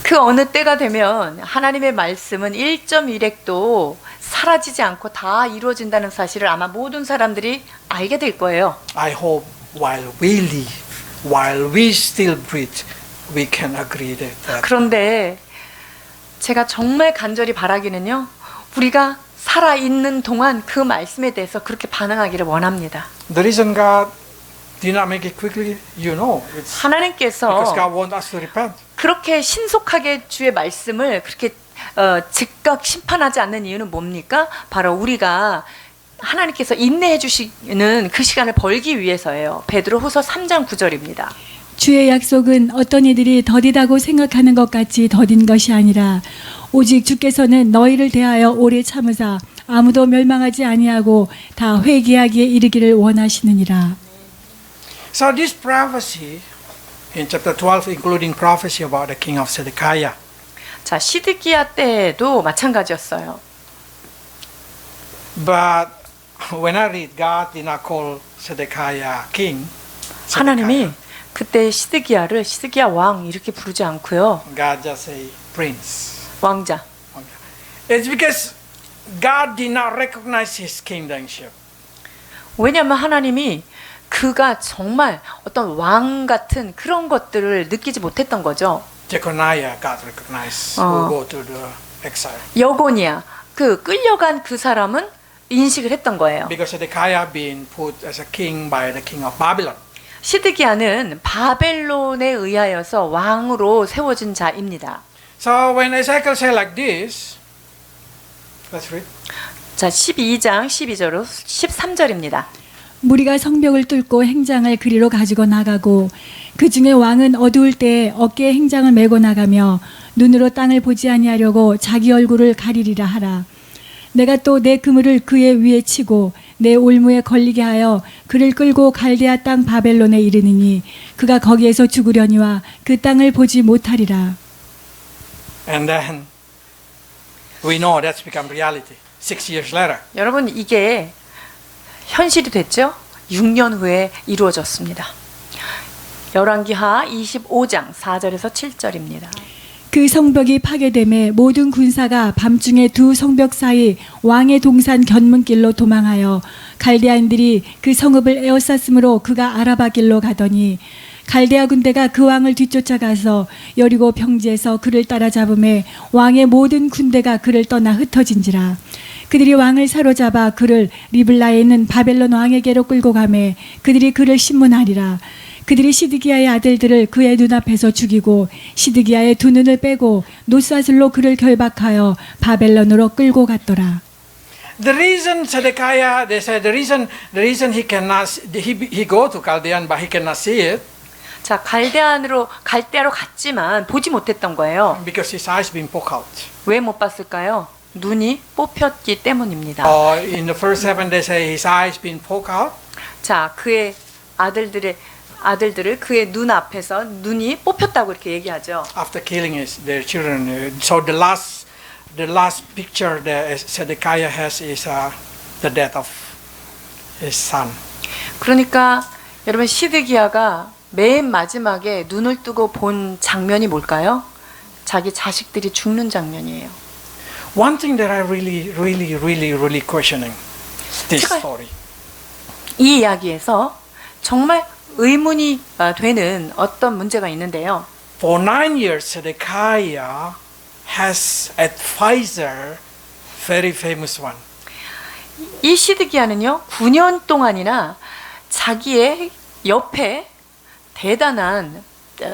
그 어느 때가 되면 하나님의 말씀은 1.1핵도 사라지지 않고 다 이루어진다는 사실을 아마 모든 사람들이 알게 될 거예요. I hope while we live, while we still breathe, we can agree that. 그런데 제가 정말 간절히 바라기는요, 우리가 살아있는 동안 그 말씀에 대해서 그렇게 반응하기를 원합니다. The reason God did not make it quickly, you know, it's because 하나님께서 God wants us to repent. 그렇게 신속하게 주의 말씀을 그렇게 즉각 심판하지 않는 이유는 뭡니까? 바로 우리가 하나님께서 인내해 주시는 그 시간을 벌기 위해서예요. 베드로후서 3장 9절입니다. 주의 약속은 어떤 이들이 더디다고 생각하는 것 같이 더딘 것이 아니라 오직 주께서는 너희를 대하여 오래 참으사 아무도 멸망하지 아니하고 다 회개하기에 이르기를 원하시느니라. So this prophecy in chapter 12, including prophecy about the king of Zedekiah. 자, 시드기야 때도 마찬가지였어요. But when I read, God did not call Zedekiah king. 하나님이 그때 시드기야를 시드기야 왕 이렇게 부르지 않고요. God just say prince. 왕자. It's because God did not recognize his kingdomship. 왜냐하면 하나님이 그가 정말 어떤 왕 같은 그런 것들을 느끼지 못했던 거죠. Jeconiah God recognized who go to the exile. 여고니야 그 끌려간 그 사람은 인식을 했던 거예요. Because Zedekiah being put as a king by the king of Babylon. 시드기야는 바벨론에 의하여서 왕으로 세워진 자입니다. So when Ezekiel say like this, let's read. 자, 12장 12절로 13절입니다. 무리가 성벽을 뚫고 행장을 그리로 가지고 나가고 그 중에 왕은 어두울 때에 어깨에 행장을 메고 나가며 눈으로 땅을 보지 아니하려고 자기 얼굴을 가리리라 하라. 내가 또 내 그물을 그의 위에 치고 내 올무에 걸리게 하여 그를 끌고 갈대아 땅 바벨론에 이르느니 그가 거기에서 죽으려니와 그 땅을 보지 못하리라. And then we know that's become reality. 6 years later. 여러분 이게 현실이 됐죠? 6년 후에 이루어졌습니다. 열왕기하 25장 4절에서 7절입니다. 그 성벽이 파괴됨에 모든 군사가 밤중에 두 성벽 사이 왕의 동산 견문길로 도망하여 갈대아인들이 그 성읍을 에워쌌으므로 그가 아라바 길로 가더니 갈대아 군대가 그 왕을 뒤쫓아가서 여리고 평지에서 그를 따라잡음에 왕의 모든 군대가 그를 떠나 흩어진지라. 그들이 왕을 사로잡아 그를 리블라에 있는 바벨론 왕에게로 끌고 가매 그들이 그를 신문하리라. 그들이 시드기야의 아들들을 그의 눈앞에서 죽이고 시드기야의 두 눈을 빼고 노사슬로 그를 결박하여 바벨론으로 끌고 갔더라. The reason Zedekiah, they said the reason he cannot he go to Chaldean but he cannot see it 자, 갈대아로 갔지만 보지 못했던 거예요. because his eyes been poked out. 왜 못 봤을까요? 눈이 뽑혔기 때문입니다. In the first 7 they say his eyes been poked out. 자, 그의 아들들을 그의 눈 앞에서 눈이 뽑혔다고 이렇게 얘기하죠. After killing their children. So the last picture that Zedekiah has is the death of his son. 그러니까 여러분 시드기야가 맨 마지막에 눈을 뜨고 본 장면이 뭘까요? 자기 자식들이 죽는 장면이에요. One thing that I really questioning this story. 이 이야기에서 정말 의문이 되는 어떤 문제가 있는데요. For 9 years, Zedekiah has advisor, very famous one. 이 시드기야는요 9년 동안이나 자기의 옆에 대단한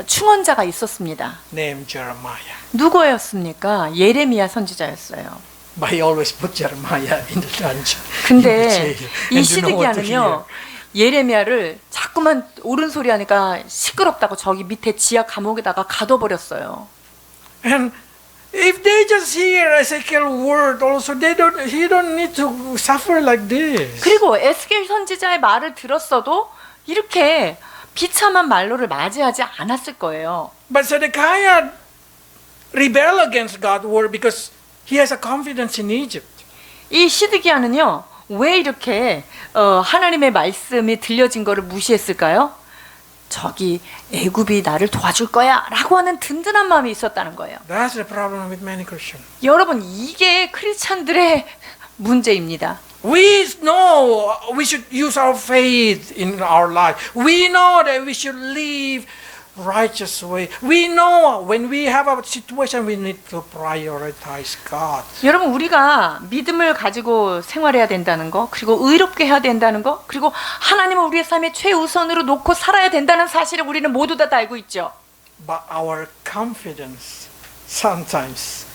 충원자가 있었습니다. Named Jeremiah. 누구였습니까? 예레미야 선지자였어요. But he always put Jeremiah in the dungeon. 근데 이 시드기야는요 예레미야를 자꾸만 옳은 소리 하니까 시끄럽다고 저기 밑에 지하 감옥에다가 가둬버렸어요. And if they just hear Ezekiel word also, he don't need to suffer like this. 그리고 에스겔 선지자의 말을 들었어도 이렇게 비참한 말로를 맞이하지 않았을 거예요. But Zedekiah rebel against God's word because he has a confidence in Egypt. 이 시드기야는요 왜 이렇게 하나님의 말씀이 들려진 거를 무시했을까요? 저기 애굽이 나를 도와줄 거야 라고 하는 든든한 마음이 있었다는 거예요. That's the problem with many Christians. 여러분 이게 크리스찬들의 문제입니다. We know we should use our faith in our life. We know that we should live righteous way. We know when we have a situation we need to prioritize God. 여러분 우리가 믿음을 가지고 생활해야 된다는 거, 그리고 의롭게 해야 된다는 거, 그리고 하나님을 우리의 삶의 최우선으로 놓고 살아야 된다는 사실을 우리는 모두 다 알고 있죠. But our confidence sometimes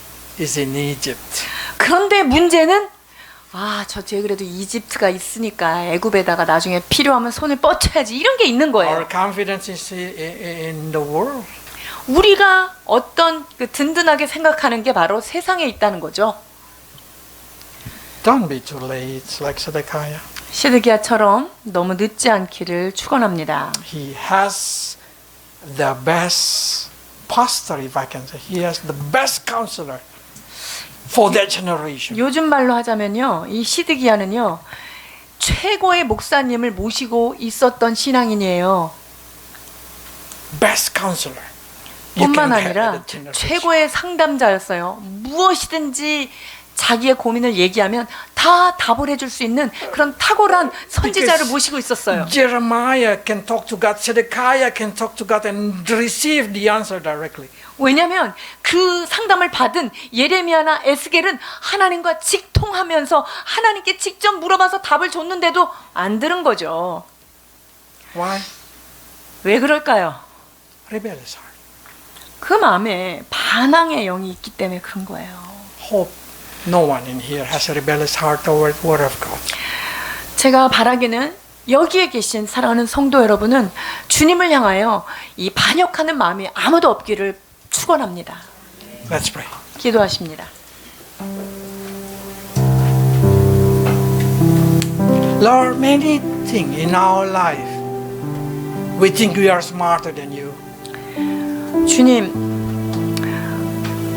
is in Egypt. 그런데 문제는 저쪽에 그래도 이집트가 있으니까 애굽에다가 나중에 필요하면 손을 뻗쳐야지 이런 게 있는 거예요. Our confidence is in the world. 우리가 어떤 그 든든하게 생각하는 게 바로 세상에 있다는 거죠. Don't be too late, like Zedekiah. 시드기야처럼 너무 늦지 않기를 축원합니다. He has the best pastor, if I can say. He has the best counselor for that generation. 요즘 말로 하자면요, 이 시드기야는요 최고의 목사님을 모시고 있었던 신앙인이에요. Best counselor. you 뿐만 can have 아니라 that generation. 최고의 상담자였어요. 무엇이든지 자기의 고민을 얘기하면 다 답을 해줄 수 있는 그런 탁월한 선지자를 Because 모시고 있었어요. Jeremiah can talk to God. Zedekiah can talk to God and receive the answer directly. 왜냐하면 그 상담을 받은 예레미야나 에스겔은 하나님과 직통하면서 하나님께 직접 물어봐서 답을 줬는데도 안 들은 거죠. Why? 왜 그럴까요? Rebellious heart. 그 마음에 반항의 영이 있기 때문에 그런 거예요. Hope no one in here has a rebellious heart toward the word of God. 제가 바라기는 여기에 계신 사랑하는 성도 여러분은 주님을 향하여 이 반역하는 마음이 아무도 없기를 축원합니다. Let's pray. 기도하십니다. Lord, many things in our life we think we are smarter than you. 주님,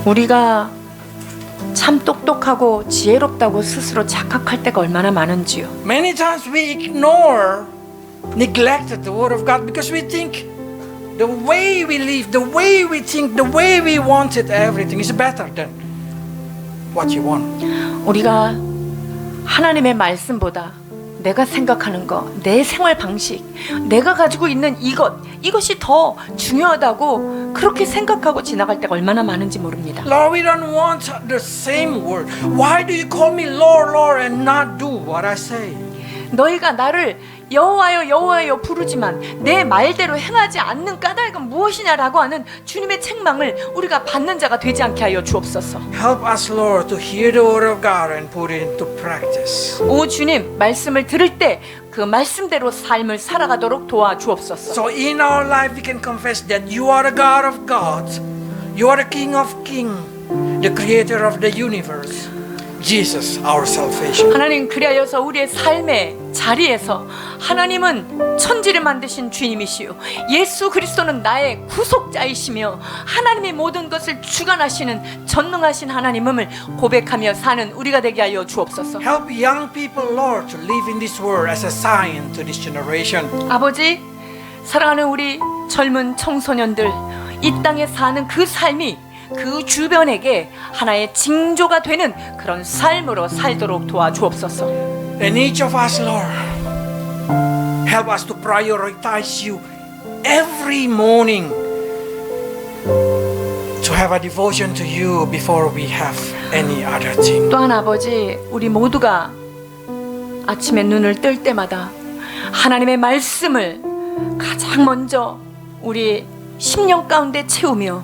우리가 참 똑똑하고 지혜롭다고 스스로 착각할 때가 얼마나 많은지요. Many times we ignore, neglected the word of God because we think the way we live, the way we think, the way we want it, everything is better than what you want. 우리가 하나님의 말씀보다 내가 생각하는 거, 내 생활 방식, 내가 가지고 있는 이것이 더 중요하다고 그렇게 생각하고 지나갈 때가 얼마나 많은지 모릅니다. Lord, we don't want the same word. Why do you call me Lord, Lord and not do what I say? 너희가 나를 여호와여 여호와여 부르지만 내 말대로 행하지 않는 까닭은 무엇이냐라고 하는 주님의 책망을 우리가 받는 자가 되지 않게 하여 주옵소서. Help us, Lord, to hear the word of God and put it into practice. 오 주님, 말씀을 들을 때 그 말씀대로 삶을 살아가도록 도와주옵소서. So in our life we can confess that you are the God of gods, you are the King of kings, the creator of the universe, Jesus, our salvation. 하나님, 그리하여서 우리의 삶의 자리에서 하나님은 천지를 만드신 주님이시요 예수 그리스도는 나의 구속자이시며 하나님의 모든 것을 주관하시는 전능하신 하나님임을 고백하며 사는 우리가 되게 하여 주옵소서. Help young people, Lord, to live in this world as a sign to this generation. 아버지, 사랑하는 우리 젊은 청소년들, 이 땅에 사는 그 삶이 그 주변에게 하나의 징조가 되는 그런 삶으로 살도록 도와주옵소서. And each of us, Lord, help us to prioritize you every morning, to have a devotion to you before we have any other thing. 또한 아버지, 우리 모두가 아침에 눈을 뜰 때마다 하나님의 말씀을 가장 먼저 우리 심령 가운데 채우며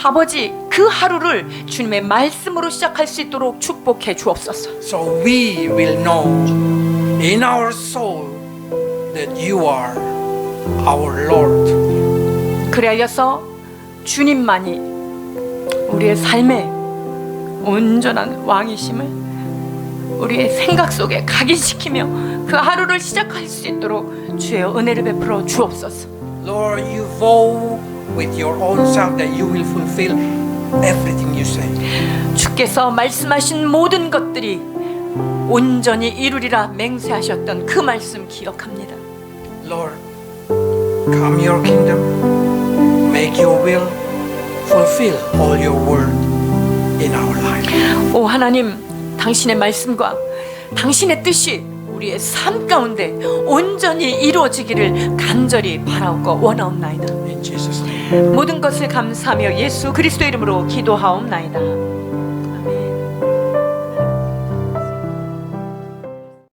아버지, 그 하루를 주님의 말씀으로 시작할 수 있도록 축복해 주옵소서. So we will know in our soul that you are our Lord. 그리하여서 주님만이 우리의 삶의 온전한 왕이심을 우리의 생각 속에 각인시키며 그 하루를 시작할 수 있도록 주의 은혜를 베풀어 주옵소서. Lord, you vow with your own self that you will fulfill everything you say. 주께서 말씀하신 모든 것들이 온전히 이루리라 맹세하셨던 그 말씀 기억합니다. Lord, come your kingdom, make your will, fulfill all your word in our life. 오 하나님, 당신의 말씀과 당신의 뜻이 우리의 삶 가운데 온전히 이루어지기를 간절히 바라옵고 원하옵나이다. In Jesus' name. 모든 것을 감사하며 예수 그리스도 이름으로 기도하옵나이다.